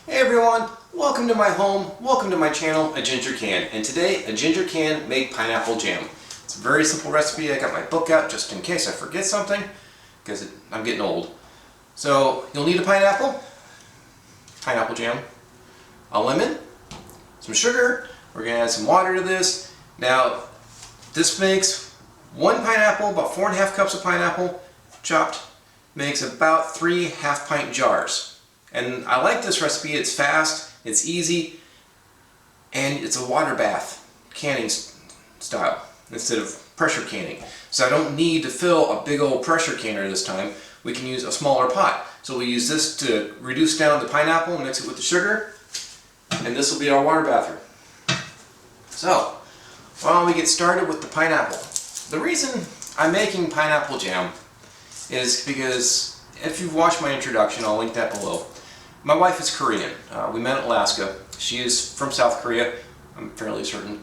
Hey everyone, welcome to my home, welcome to my channel, A Ginger Can. And today, a ginger can make pineapple jam. It's a very simple recipe. I got my book out just in case I forget something, because I'm getting old. So, you'll need a pineapple jam, a lemon, some sugar, we're going to add some water to this. Now, this makes one pineapple, about 4.5 cups of pineapple chopped, makes about 3 half-pint jars. And I like this recipe. It's fast, it's easy, and it's a water bath canning style instead of pressure canning. So I don't need to fill a big old pressure canner this time. We can use a smaller pot. So we use this to reduce down the pineapple and mix it with the sugar, and this will be our water bathroom. So, why don't we get started with the pineapple? The reason I'm making pineapple jam is because, if you've watched my introduction, I'll link that below. My wife is Korean. We met in Alaska. She is from South Korea, I'm fairly certain.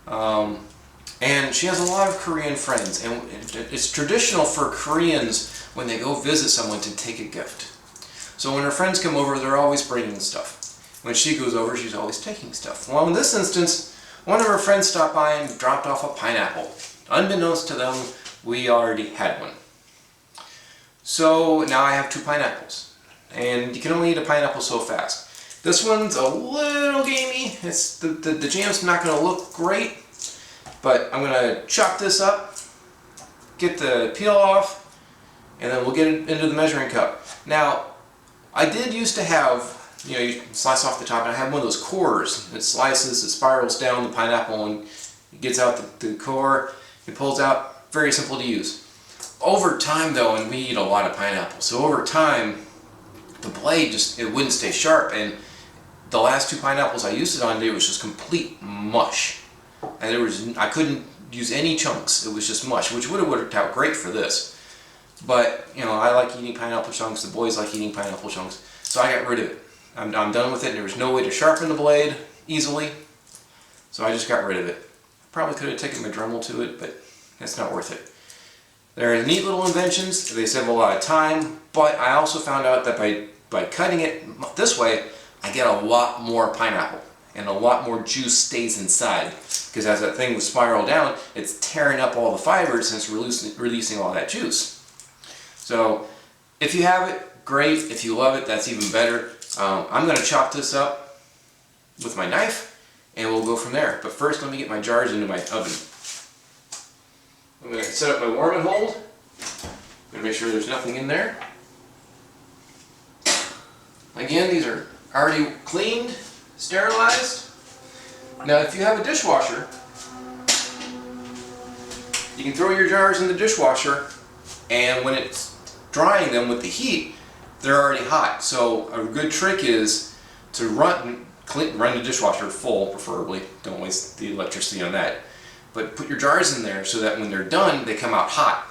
And she has a lot of Korean friends. And it's traditional for Koreans, when they go visit someone, to take a gift. So when her friends come over, they're always bringing stuff. When she goes over, she's always taking stuff. Well, in this instance, one of her friends stopped by and dropped off a pineapple. Unbeknownst to them, we already had one. So now I have 2 pineapples. And you can only eat a pineapple so fast. This one's a little gamey. It's the jam's not going to look great, but I'm going to chop this up, get the peel off, and then we'll get it into the measuring cup. Now, I did used to have, you slice off the top, and I have one of those cores. It slices, it spirals down the pineapple, and it gets out the core. It pulls out. Very simple to use. Over time, though, and we eat a lot of pineapple, so over time, the blade it wouldn't stay sharp, and the last 2 pineapples I used it on, it was just complete mush, and I couldn't use any chunks. It was just mush, which would have worked out great for this. But I like eating pineapple chunks. The boys like eating pineapple chunks, so I got rid of it. I'm done with it. There was no way to sharpen the blade easily, so I just got rid of it. Probably could have taken my Dremel to it, but it's not worth it. They're neat little inventions. They save a lot of time, but I also found out that by cutting it this way, I get a lot more pineapple, and a lot more juice stays inside, because as that thing was spiraled down, it's tearing up all the fibers and it's releasing all that juice. So if you have it, great. If you love it, that's even better. I'm going to chop this up with my knife, and we'll go from there. But first, let me get my jars into my oven. I'm going to set up my warm and hold. I'm going to make sure there's nothing in there. Again, these are already cleaned, sterilized. Now, if you have a dishwasher, you can throw your jars in the dishwasher, and when it's drying them with the heat, they're already hot. So a good trick is to run the dishwasher full, preferably. Don't waste the electricity on that. But put your jars in there so that when they're done, they come out hot.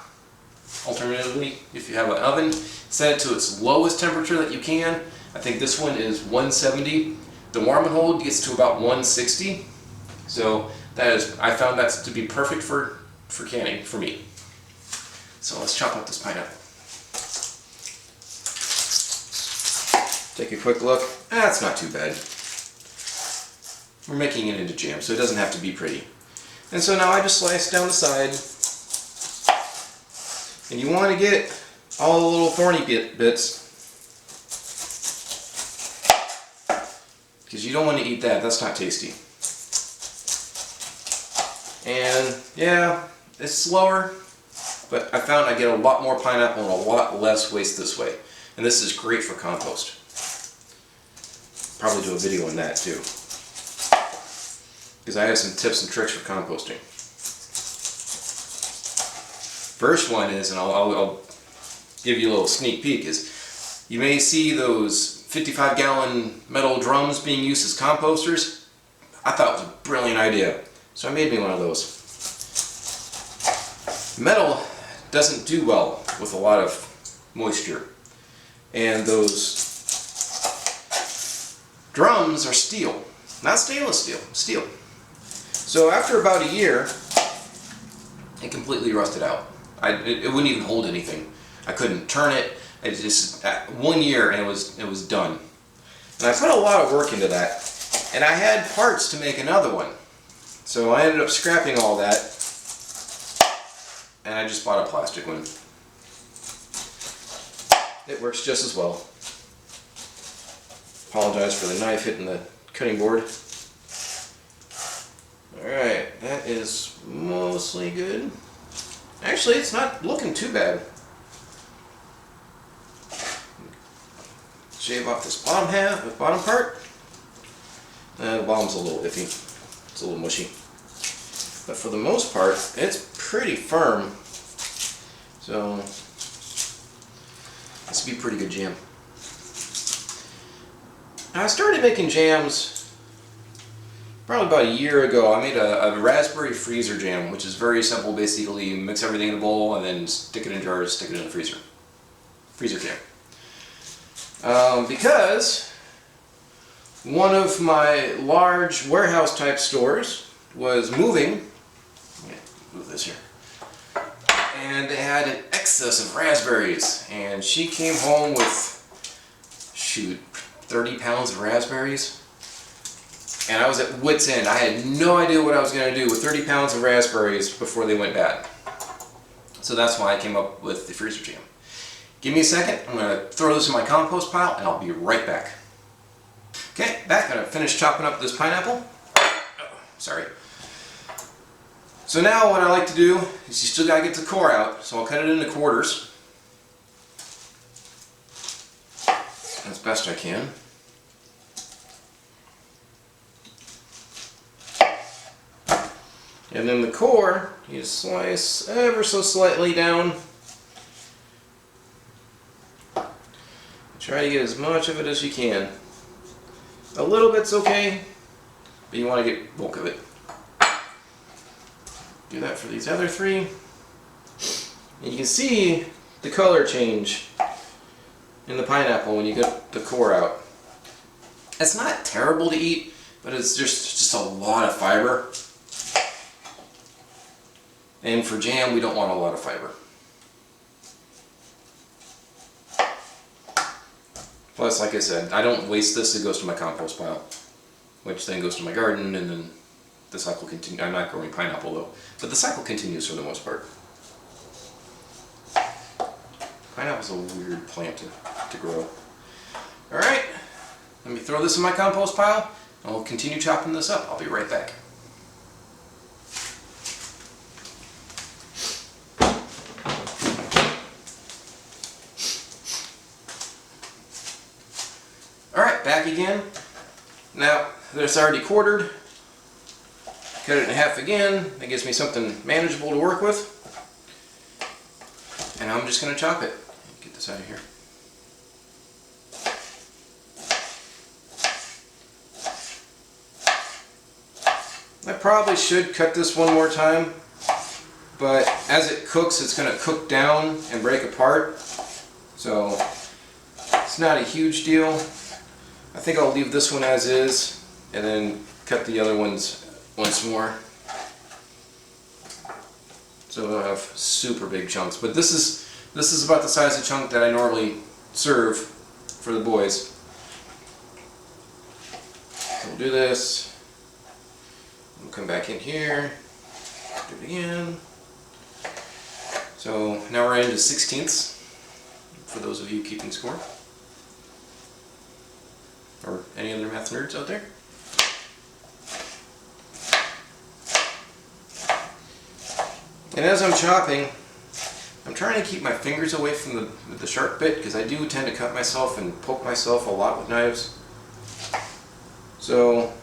Alternatively, if you have an oven, set it to its lowest temperature that you can. I think this one is 170. The warm and hold gets to about 160. So I found that to be perfect for canning for me. So let's chop up this pineapple. Take a quick look. That's not too bad. We're making it into jam, so it doesn't have to be pretty. And so now I just slice down the side, and you want to get all the little thorny bits, because you don't want to eat that. That's not tasty. And yeah, it's slower, but I found I get a lot more pineapple and a lot less waste this way. And this is great for compost. Probably do a video on that too, because I have some tips and tricks for composting. First one is, and I'll give you a little sneak peek, is you may see those 55-gallon metal drums being used as composters. I thought it was a brilliant idea, so I made me one of those. Metal doesn't do well with a lot of moisture, and those drums are steel, not stainless steel, steel. So after about a year, it completely rusted out. It wouldn't even hold anything. I couldn't turn it. It just 1 year and it was done. And I put a lot of work into that. And I had parts to make another one. So I ended up scrapping all that. And I just bought a plastic one. It works just as well. Apologize for the knife hitting the cutting board. Alright, that is mostly good. Actually, it's not looking too bad. Shave off this bottom half, the bottom part. The bottom's a little iffy. It's a little mushy. But for the most part, it's pretty firm. So, this would be pretty good jam. I started making jams probably about a year ago. I made a raspberry freezer jam, which is very simple. Basically, you mix everything in a bowl and then stick it in jars, stick it in the freezer. Freezer jam. Because one of my large warehouse type stores was moving. Move this here. And they had an excess of raspberries. And she came home with, shoot, 30 pounds of raspberries. And I was at wit's end. I had no idea what I was going to do with 30 pounds of raspberries before they went bad. So that's why I came up with the freezer jam. Give me a second. I'm going to throw this in my compost pile and I'll be right back. Okay, back. I'm going to finish chopping up this pineapple. Oh, sorry. So now what I like to do is you still got to get the core out. So I'll cut it into quarters as best I can. And then the core, you slice ever so slightly down. Try to get as much of it as you can. A little bit's okay, but you want to get bulk of it. Do that for these other three. And you can see the color change in the pineapple when you get the core out. It's not terrible to eat, but it's just a lot of fiber. And for jam, we don't want a lot of fiber. Plus, like I said, I don't waste this, it goes to my compost pile, which then goes to my garden, and then the cycle continues. I'm not growing pineapple though, but the cycle continues for the most part. Pineapple's a weird plant to grow. Alright, let me throw this in my compost pile, and we'll continue chopping this up. I'll be right back. Alright, back again. Now, this already quartered. Cut it in half again. That gives me something manageable to work with. And I'm just going to chop it. Get this out of here. I probably should cut this one more time, but as it cooks, it's going to cook down and break apart. So, it's not a huge deal. I think I'll leave this one as is, and then cut the other ones once more. So we'll have super big chunks. But this is about the size of chunk that I normally serve for the boys. So we'll do this. We'll come back in here. Do it again. So now we're into 16ths, for those of you keeping score. Or any other math nerds out there. And as I'm chopping, I'm trying to keep my fingers away from the sharp bit, because I do tend to cut myself and poke myself a lot with knives. So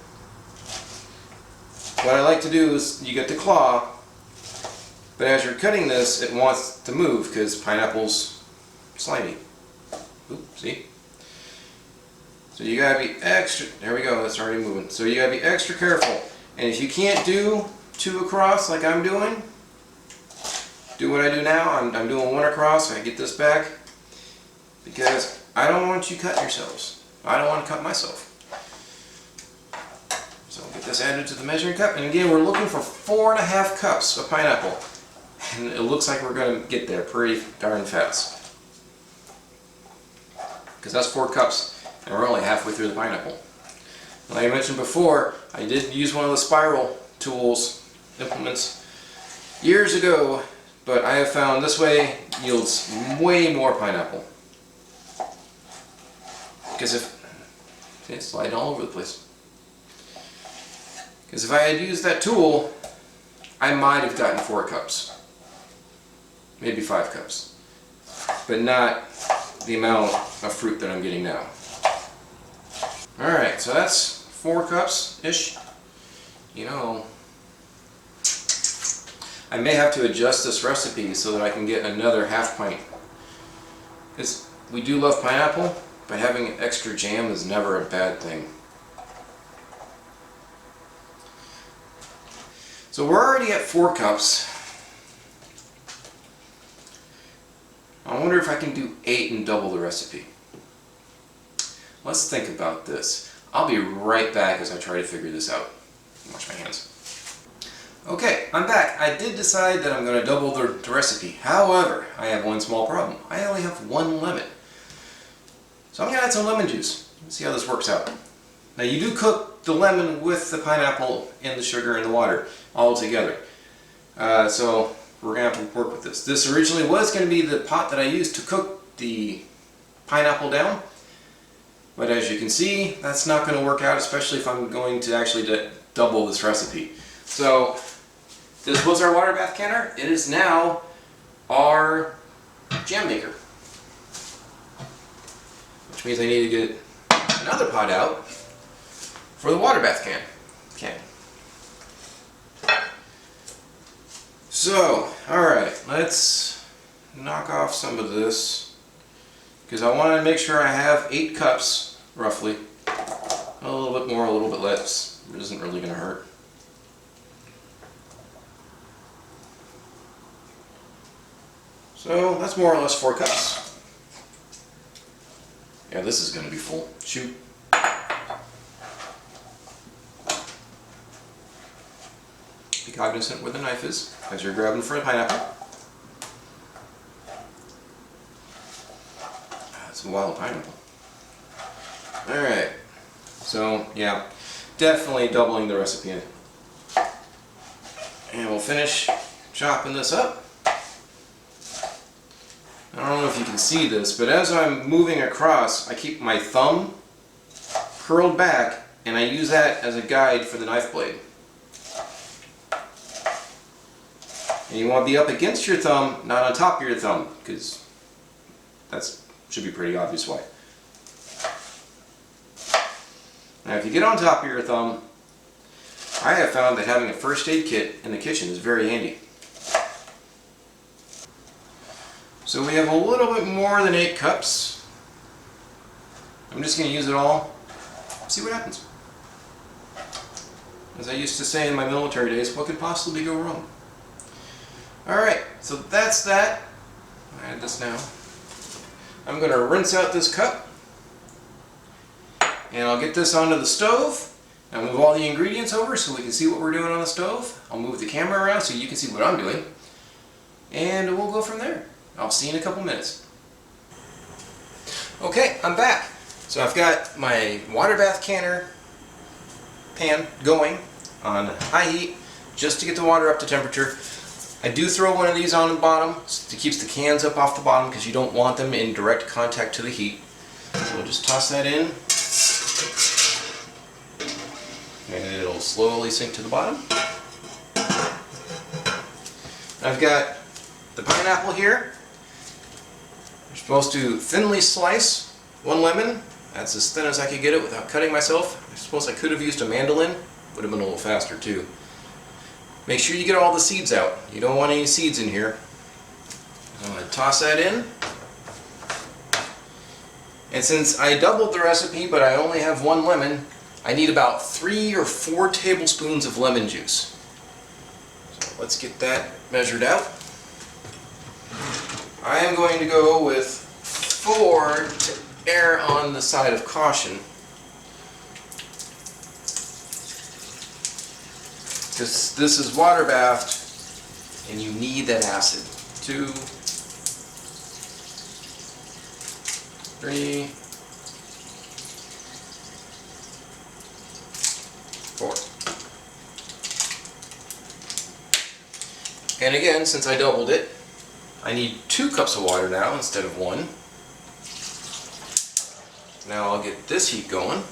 what I like to do is, you get the claw, but as you're cutting this, it wants to move because pineapple's slimy. Oop, see? So you gotta be extra, there we go, that's already moving. So you gotta be extra careful. And if you can't do two across like I'm doing, do what I do now. I'm doing one across, I get this back, because I don't want you cutting yourselves. I don't want to cut myself. So get this added to the measuring cup, and again, we're looking for 4.5 cups of pineapple. And it looks like we're gonna get there pretty darn fast. Because that's 4 cups. And we're only halfway through the pineapple. Like I mentioned before, I did use one of the spiral tools, implements, years ago, but I have found this way yields way more pineapple. Because it's sliding all over the place. Because if I had used that tool, I might have gotten 4 cups. Maybe 5 cups. But not the amount of fruit that I'm getting now. Alright, so that's 4 cups-ish. You know, I may have to adjust this recipe so that I can get another half pint. Because we do love pineapple, but having extra jam is never a bad thing. So we're already at 4 cups. I wonder if I can do 8 and double the recipe. Let's think about this. I'll be right back as I try to figure this out. Wash my hands. Okay, I'm back. I did decide that I'm going to double the recipe. However, I have one small problem. I only have 1 lemon. So I'm going to add some lemon juice. Let's see how this works out. Now you do cook the lemon with the pineapple and the sugar and the water all together. So we're going to have to work with this. This originally was going to be the pot that I used to cook the pineapple down. But as you can see, that's not going to work out, especially if I'm going to actually double this recipe. So this was our water bath canner. It is now our jam maker. Which means I need to get another pot out for the water bath can. So, alright, let's knock off some of this, because I want to make sure I have 8 cups, roughly. A little bit more, a little bit less. It isn't really going to hurt. So, that's more or less 4 cups. Yeah, this is going to be full. Shoot. Be cognizant where the knife is as you're grabbing for a pineapple. That's a wild pineapple. Alright, so yeah, definitely doubling the recipe. And we'll finish chopping this up. I don't know if you can see this, but as I'm moving across, I keep my thumb curled back and I use that as a guide for the knife blade. And you want to be up against your thumb, not on top of your thumb, because that should be pretty obvious why. Now if you get on top of your thumb, I have found that having a first aid kit in the kitchen is very handy. So we have a little bit more than 8 cups. I'm just going to use it all, see what happens. As I used to say in my military days, what could possibly go wrong? Alright, so that's that. I add this now. I'm going to rinse out this cup. And I'll get this onto the stove. I'll move all the ingredients over so we can see what we're doing on the stove. I'll move the camera around so you can see what I'm doing. And we'll go from there. I'll see you in a couple minutes. Okay, I'm back. So I've got my water bath canner pan going on high heat just to get the water up to temperature. I do throw one of these on the bottom to keep the cans up off the bottom because you don't want them in direct contact to the heat. So we'll just toss that in. And it'll slowly sink to the bottom. I've got the pineapple here. You're supposed to thinly slice 1 lemon. That's as thin as I could get it without cutting myself. I suppose I could have used a mandolin. Would have been a little faster too. Make sure you get all the seeds out. You don't want any seeds in here. I'm going to toss that in. And since I doubled the recipe but I only have 1 lemon, I need about 3 or 4 tablespoons of lemon juice. So let's get that measured out. I am going to go with 4 to err on the side of caution. Because this is water bathed and you need that acid. 2, 3, And again, since I doubled it, I need 2 cups of water now instead of 1. Now I'll get this heat going.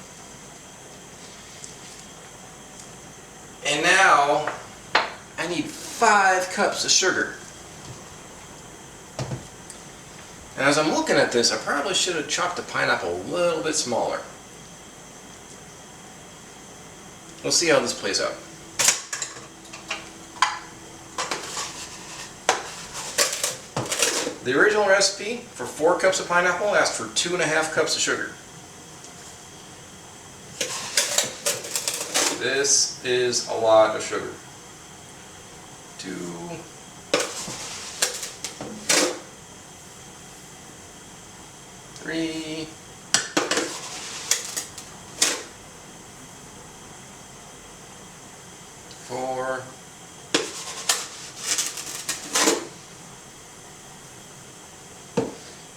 And now I need 5 cups of sugar. And as I'm looking at this, I probably should have chopped the pineapple a little bit smaller. We'll see how this plays out. The original recipe for 4 cups of pineapple asked for 2.5 cups of sugar. This is a lot of sugar. 2, 3, 4,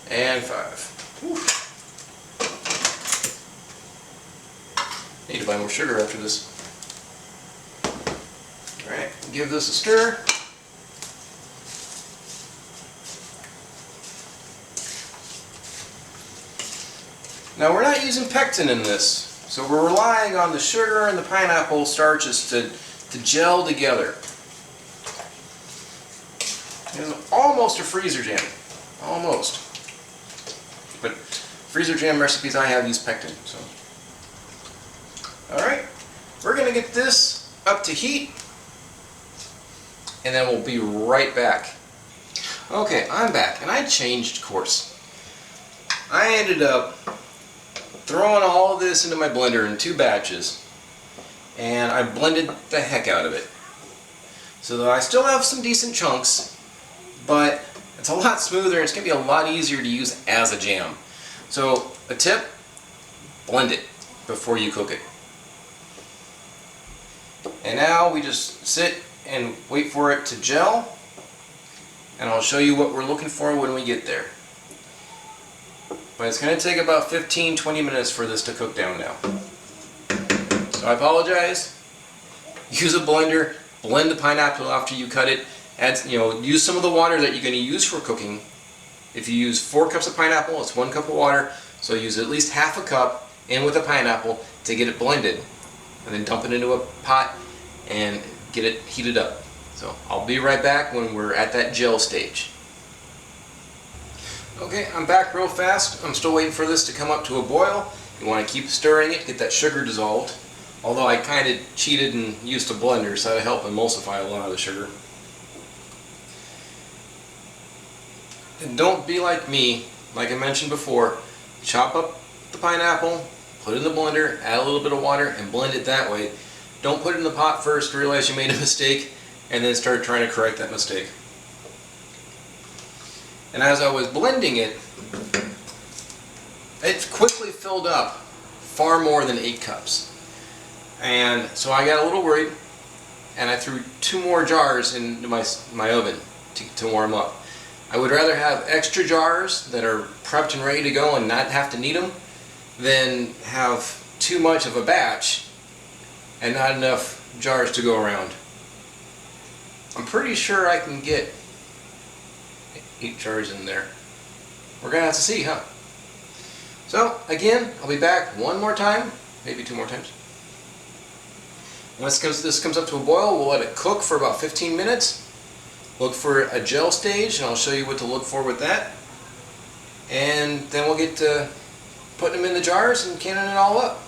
and 5. Whew. Need to buy more sugar after this. Alright, give this a stir. Now we're not using pectin in this, so we're relying on the sugar and the pineapple starches to gel together. It's almost a freezer jam. Almost. But freezer jam recipes I have use pectin. So, alright, we're going to get this up to heat, and then we'll be right back. Okay, I'm back, and I changed course. I ended up throwing all of this into my blender in 2 batches, and I blended the heck out of it. So that I still have some decent chunks, but it's a lot smoother, and it's going to be a lot easier to use as a jam. So, a tip, blend it before you cook it. And now we just sit and wait for it to gel, and I'll show you what we're looking for when we get there. But it's going to take about 15-20 minutes for this to cook down now. So I apologize. Use a blender, blend the pineapple after you cut it. Add, use some of the water that you're going to use for cooking. If you use 4 cups of pineapple, it's 1 cup of water. So use at least half a cup in with the pineapple to get it blended. And then dump it into a pot and get it heated up. So I'll be right back when we're at that gel stage. Okay, I'm back real fast. I'm still waiting for this to come up to a boil. You want to keep stirring it, get that sugar dissolved. Although I kind of cheated and used a blender, so that'll help emulsify a lot of the sugar. And don't be like me, like I mentioned before. Chop up the pineapple, put it in the blender, add a little bit of water, and blend it that way. Don't put it in the pot first, realize you made a mistake, and then start trying to correct that mistake. And as I was blending it, it quickly filled up far more than 8 cups. And so I got a little worried, and I threw 2 more jars into my oven to warm up. I would rather have extra jars that are prepped and ready to go and not have to need them than have too much of a batch and not enough jars to go around. I'm pretty sure I can get 8 jars in there. We're gonna have to see, huh? So again, I'll be back one more time, maybe 2 more times. Once this comes up to a boil, we'll let it cook for about 15 minutes. Look for a gel stage, and I'll show you what to look for with that. And then we'll get to putting them in the jars and canning it all up.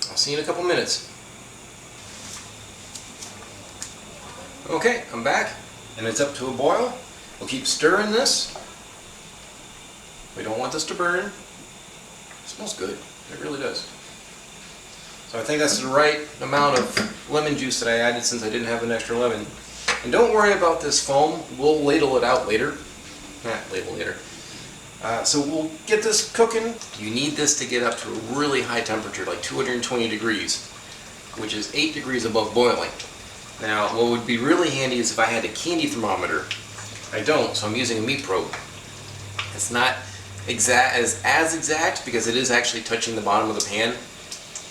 I'll see you in a couple minutes. Okay, I'm back, and it's up to a boil. We'll keep stirring this. We don't want this to burn. It smells good. It really does. So I think that's the right amount of lemon juice that I added since I didn't have an extra lemon. And don't worry about this foam. We'll ladle it out later. Ladle later. So we'll get this cooking. You need this to get up to a really high temperature, like 220 degrees, which is 8 degrees above boiling. Now, what would be really handy is if I had a candy thermometer. I don't, so I'm using a meat probe. It's not as exact because it is actually touching the bottom of the pan,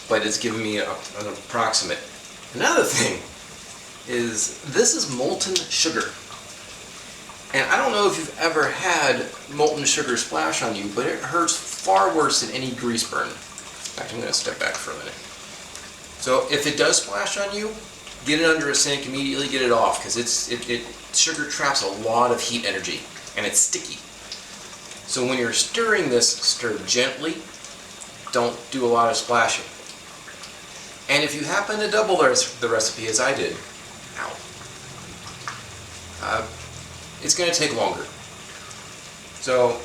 but it's giving me an approximate. Another thing is this is molten sugar. And I don't know if you've ever had molten sugar splash on you, but it hurts far worse than any grease burn. In fact, I'm going to step back for a minute. So if it does splash on you, get it under a sink, immediately get it off, because sugar traps a lot of heat energy, and it's sticky. So when you're stirring this, stir gently. Don't do a lot of splashing. And if you happen to double the recipe as I did, it's going to take longer. So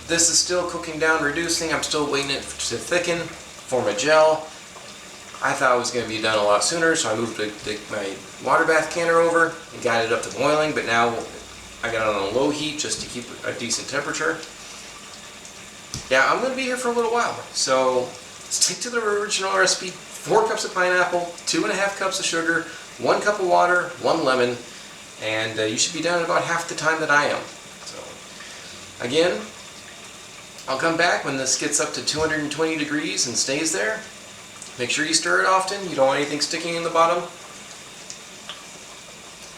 this is still cooking down, reducing. I'm still waiting it to thicken, form a gel. I thought it was going to be done a lot sooner, so I moved my water bath canner over and got it up to boiling, but now I got it on a low heat just to keep a decent temperature. Yeah, I'm going to be here for a little while, so stick to the original recipe. 4 cups of pineapple, 2.5 cups of sugar, 1 cup of water, 1 lemon, and you should be done in about half the time that I am. So, again, I'll come back when this gets up to 220 degrees and stays there. Make sure you stir it often. You don't want anything sticking in the bottom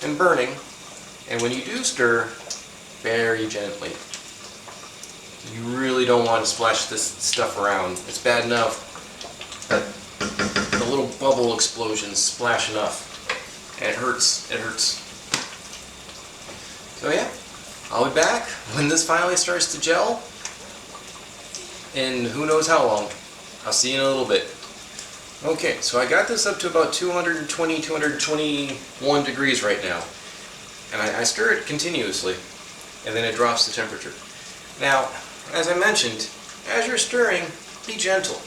and burning. And when you do stir, very gently. You really don't want to splash this stuff around. It's bad enough that the little bubble explosions splash enough, and it hurts. It hurts. So yeah, I'll be back when this finally starts to gel, and who knows how long. I'll see you in a little bit. Okay, so I got this up to about 220, 221 degrees right now, and I stir it continuously, and then it drops the temperature. Now, as I mentioned, as you're stirring, be gentle.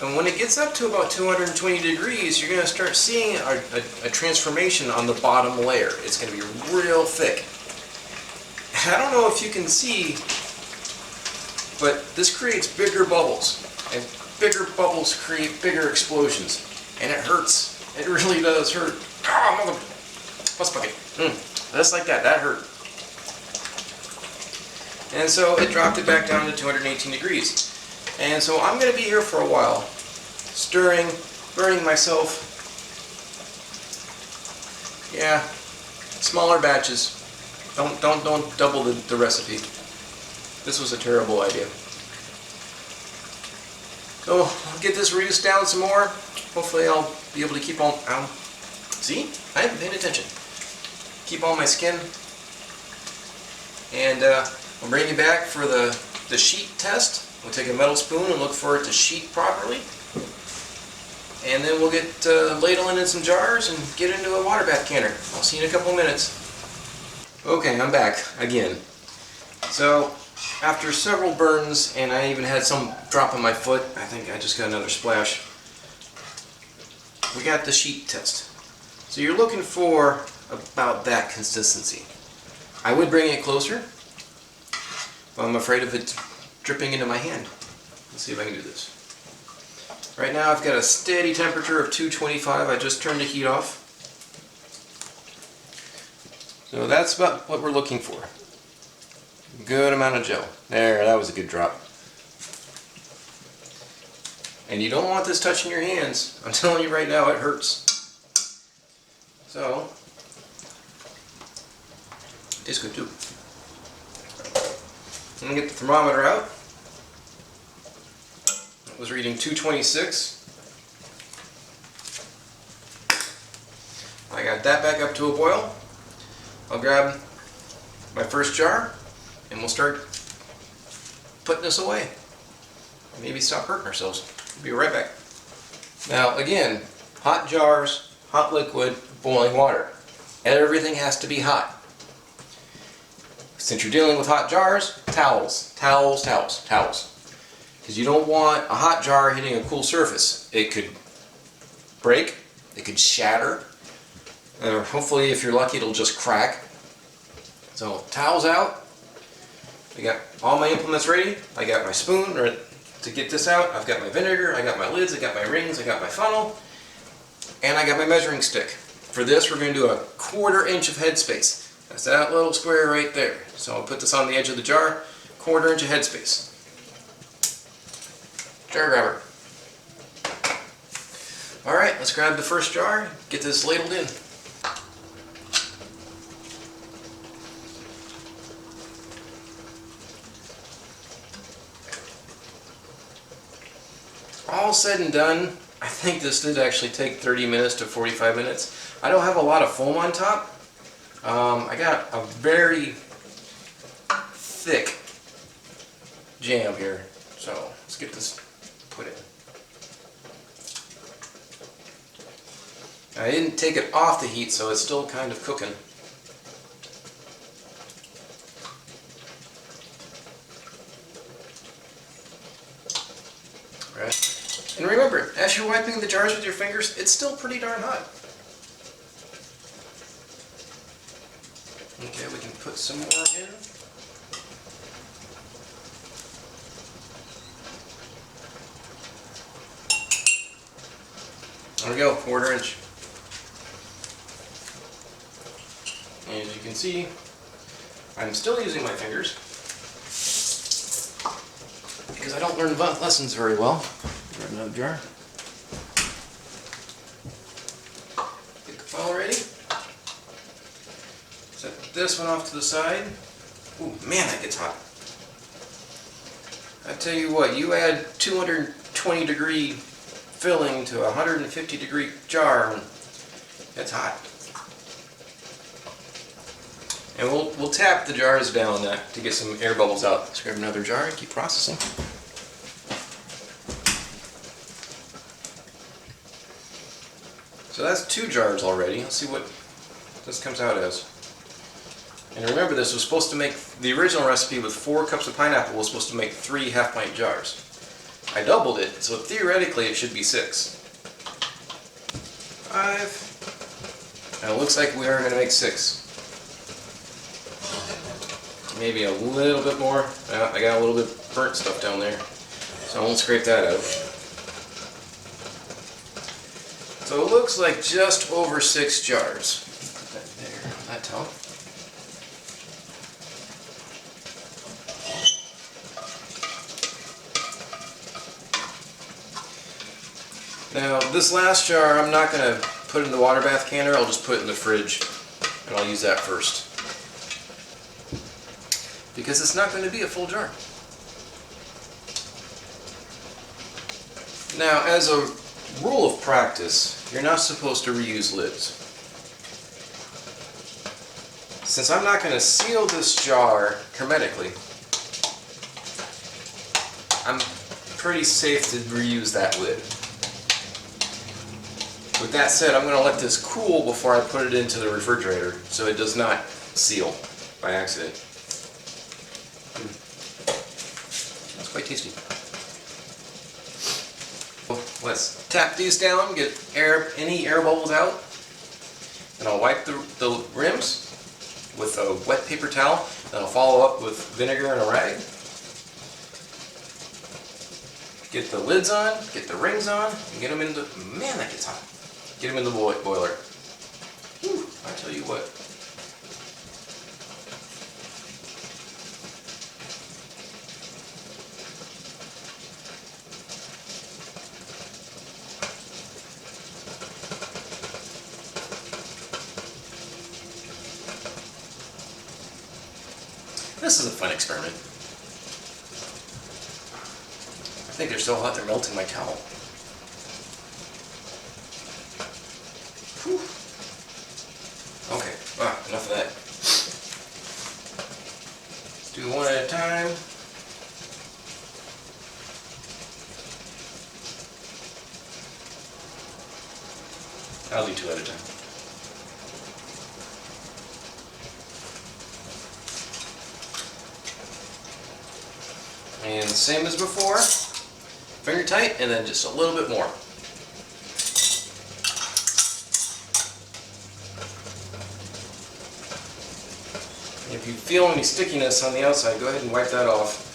And when it gets up to about 220 degrees, you're going to start seeing a transformation on the bottom layer. It's going to be real thick. I don't know if you can see, but this creates bigger bubbles. And bigger bubbles create bigger explosions. And it hurts. It really does hurt. Ah, mother... Plus bucket. Just like that. That hurt. And so it dropped it back down to 218 degrees. And so I'm going to be here for a while, stirring, burning myself. Yeah, smaller batches. Don't double the recipe. This was a terrible idea. So I'll get this reduced down some more. Hopefully I'll be able to keep on. See, I haven't paid attention. Keep on my skin. And I'll bring you back for the sheet test. We'll take a metal spoon and look for it to sheet properly. And then we'll get ladling in some jars and get into a water bath canner. I'll see you in a couple minutes. Okay, I'm back again. So, after several burns, and I even had some drop on my foot, I think I just got another splash, we got the sheet test. So you're looking for about that consistency. I would bring it closer, but I'm afraid of it dripping into my hand. Let's see if I can do this. Right now I've got a steady temperature of 225. I just turned the heat off. So that's about what we're looking for. Good amount of gel. There, that was a good drop. And you don't want this touching your hands. I'm telling you right now, it hurts. So, it tastes good too. I'm going to get the thermometer out. It was reading 226. I got that back up to a boil. I'll grab my first jar and we'll start putting this away. Maybe stop hurting ourselves. Be right back. Now again, hot jars, hot liquid, boiling water. Everything has to be hot. Since you're dealing with hot jars, towels, towels, towels, towels. Because you don't want a hot jar hitting a cool surface. It could break, it could shatter, or hopefully if you're lucky it'll just crack. So towels out. I got all my implements ready. I got my spoon to get this out. I've got my vinegar, I got my lids, I got my rings, I got my funnel, and I got my measuring stick. For this we're going to do a 1/4 inch of headspace. That's that little square right there. So I'll put this on the edge of the jar, 1/4 inch of headspace. Jar grabber. Alright, let's grab the first jar, get this ladled in. all said and done, I think this did actually take 30 minutes to 45 minutes. I don't have a lot of foam on top. I got a very thick jam here, so let's get this put in. I didn't take it off the heat, so it's still kind of cooking. Right. And remember, as you're wiping the jars with your fingers, it's still pretty darn hot. Okay, we can put some more in. There we go, 1/4 inch. And as you can see, I'm still using my fingers because I don't learn lessons very well. Grab another jar. Get the file ready. Set this one off to the side. Ooh, man, that gets hot. I tell you what, you add 220 degree filling to a 150 degree jar, and it's hot. And we'll tap the jars down to get some air bubbles out. Let's grab another jar and keep processing. So that's 2 jars already. Let's see what this comes out as. And remember, this was supposed to make, the original recipe with 4 cups of pineapple was supposed to make 3 half-pint jars. I doubled it, so theoretically it should be 6. 5. And it looks like we are going to make 6. Maybe a little bit more. I got a little bit burnt stuff down there, so I won't scrape that out. So it looks like just over 6 jars. Put that there on that top. Now this last jar I'm not going to put in the water bath canner, I'll just put it in the fridge and I'll use that first. Because it's not going to be a full jar. Now, as a rule of practice, you're not supposed to reuse lids. Since I'm not going to seal this jar hermetically, I'm pretty safe to reuse that lid. With that said, I'm going to let this cool before I put it into the refrigerator so it does not seal by accident. That's quite tasty. Let's tap these down, get any air bubbles out, and I'll wipe the rims with a wet paper towel, then I'll follow up with vinegar and a rag. Get the lids on, get the rings on, and get them into, man that gets hot, get them in the boiler. Whew, I tell you what. This is a fun experiment. I think they're so hot they're melting my towel. Whew. Okay, enough of that. Let's do one at a time. I'll do 2 at a time. And same as before, finger tight, and then just a little bit more. If you feel any stickiness on the outside, go ahead and wipe that off.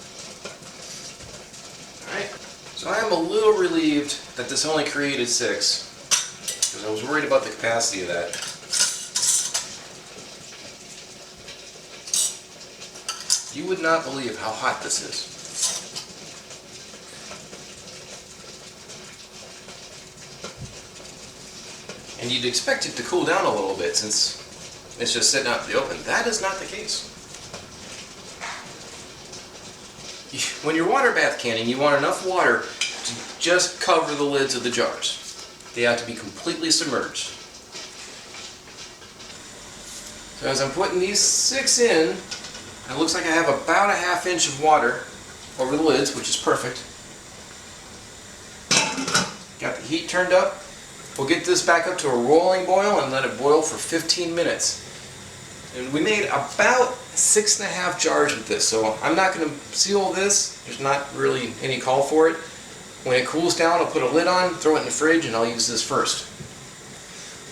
Alright, so I am a little relieved that this only created 6, because I was worried about the capacity of that. You would not believe how hot this is. And you'd expect it to cool down a little bit since it's just sitting out in the open. That is not the case. When you're water bath canning, you want enough water to just cover the lids of the jars. They have to be completely submerged. So as I'm putting these 6 in, it looks like I have about a ½ inch of water over the lids, which is perfect. Got the heat turned up. We'll get this back up to a rolling boil and let it boil for 15 minutes. And we made about 6½ jars with this, so I'm not going to seal this. There's not really any call for it. When it cools down, I'll put a lid on, throw it in the fridge, and I'll use this first.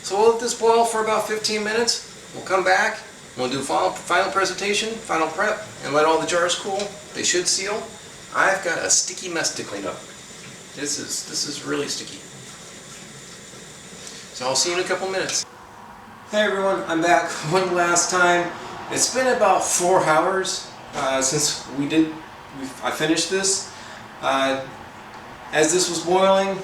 So we'll let this boil for about 15 minutes. We'll come back, and we'll do final presentation, final prep, and let all the jars cool. They should seal. I've got a sticky mess to clean up. This is really sticky. So I'll see you in a couple minutes. Hey everyone, I'm back one last time. It's been about 4 hours since I finished this. As this was boiling,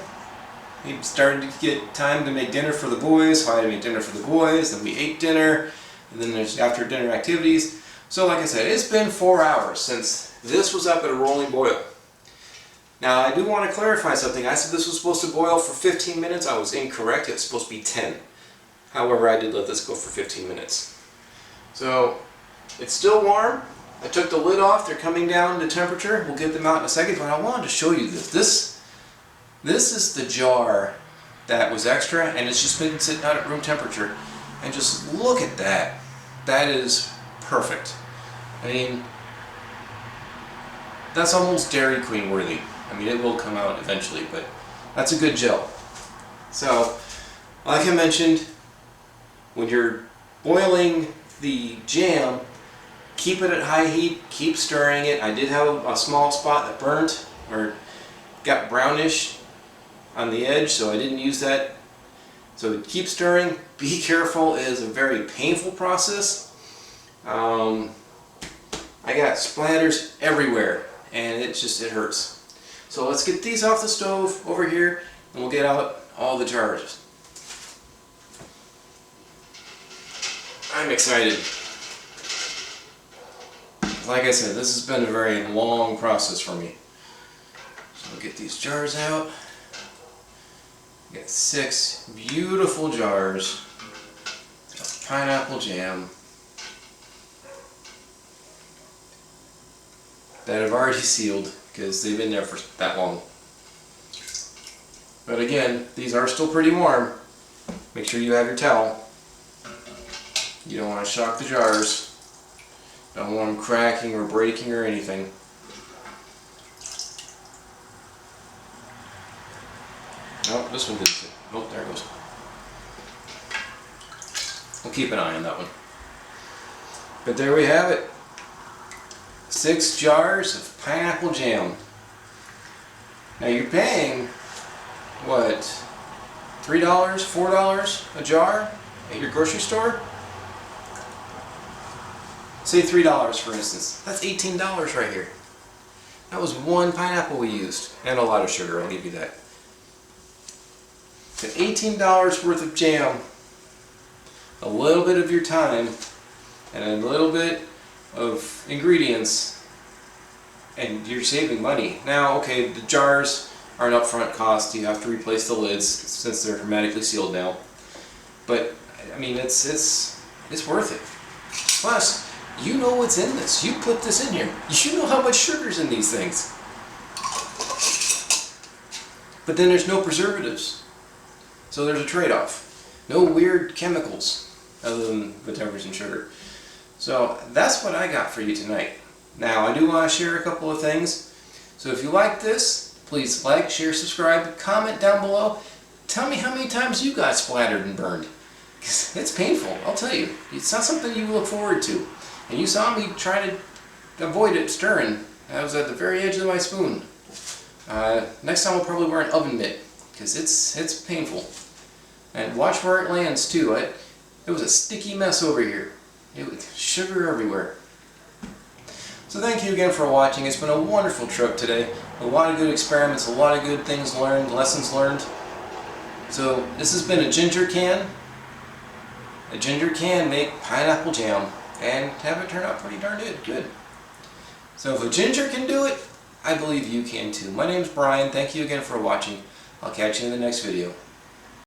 we started to get time to make dinner for the boys, so I had to make dinner for the boys, then we ate dinner, and then there's after dinner activities. So like I said, it's been 4 hours since this was up at a rolling boil. Now I do want to clarify something. I said this was supposed to boil for 15 minutes. I was incorrect. It's supposed to be 10. However, I did let this go for 15 minutes. So it's still warm. I took the lid off. They're coming down to temperature. We'll get them out in a second, but I wanted to show you this. This is the jar that was extra, and it's just been sitting out at room temperature. And just look at that. That is perfect. I mean, that's almost Dairy Queen worthy. I mean, it will come out eventually, but that's a good gel. So, like I mentioned, when you're boiling the jam, keep it at high heat, keep stirring it. I did have a small spot that burnt or got brownish on the edge, so I didn't use that. So keep stirring, be careful. It is a very painful process. I got splatters everywhere, and it hurts. So let's get these off the stove over here, and we'll get out all the jars. I'm excited. Like I said, this has been a very long process for me. So we'll get these jars out. We got 6 beautiful jars of pineapple jam that have already sealed because they've been there for that long. But again, these are still pretty warm. Make sure you have your towel. You don't want to shock the jars. Don't want them cracking or breaking or anything. Oh, this one didn't fit. Oh, there it goes. We'll keep an eye on that one. But there we have it. 6 jars of pineapple jam. Now you're paying, what, $3, $4 a jar at your grocery store? Say $3 for instance. That's $18 right here. That was 1 pineapple we used. And a lot of sugar, I'll give you that. So $18 worth of jam, a little bit of your time, and a little bit of ingredients, and you're saving money. Now, okay, the jars are an upfront cost. You have to replace the lids since they're hermetically sealed now. But I mean, it's worth it. Plus, you know what's in this. You put this in here. You know how much sugar's in these things. But then there's no preservatives. So there's a trade-off. No weird chemicals other than whatever's in sugar. So that's what I got for you tonight. Now I do want to share a couple of things. So if you like this, please like, share, subscribe, comment down below. Tell me how many times you got splattered and burned. 'Cause it's painful, I'll tell you. It's not something you look forward to. And you saw me try to avoid it stirring. I was at the very edge of my spoon. Next time I'll probably wear an oven mitt, because it's painful. And watch where it lands too. It was a sticky mess over here. It was sugar everywhere. So thank you again for watching. It's been a wonderful trip today. A lot of good experiments, a lot of good things learned, lessons learned. So this has been a ginger can. A ginger can make pineapple jam and have it turn out pretty darn good. So if a ginger can do it, I believe you can too. My name's Brian. Thank you again for watching. I'll catch you in the next video.